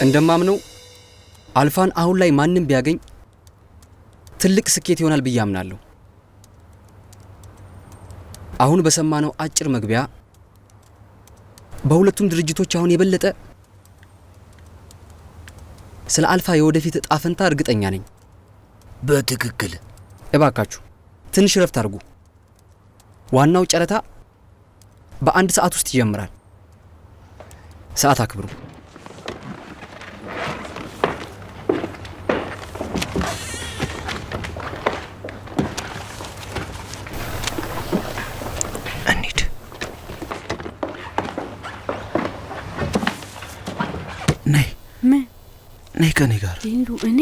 እንደማምነው አልፋን አሁን ላይ ማንም ቢያገኝ ትልቅ ስኬት ይሆናል ብዬ አምናለሁ። አሁን በሰማነው አጭር መግቢያ በሁለቱም ድርጅቶች አሁን የበለጠ ስለ አልፋ የወደፊት እጣ ፈንታ እርግጠኛ ነኝ። በትክክል። እባካችሁ ትንሽ ረፍት አድርጉ። ዋናው ጨረታ በ1 ሰዓት ውስጥ ይጀምራል። ሰዓት አክብሩ። እንሂድ። ነይ ምን? ነይ ከኔ ጋር። ሊንዱ እኔ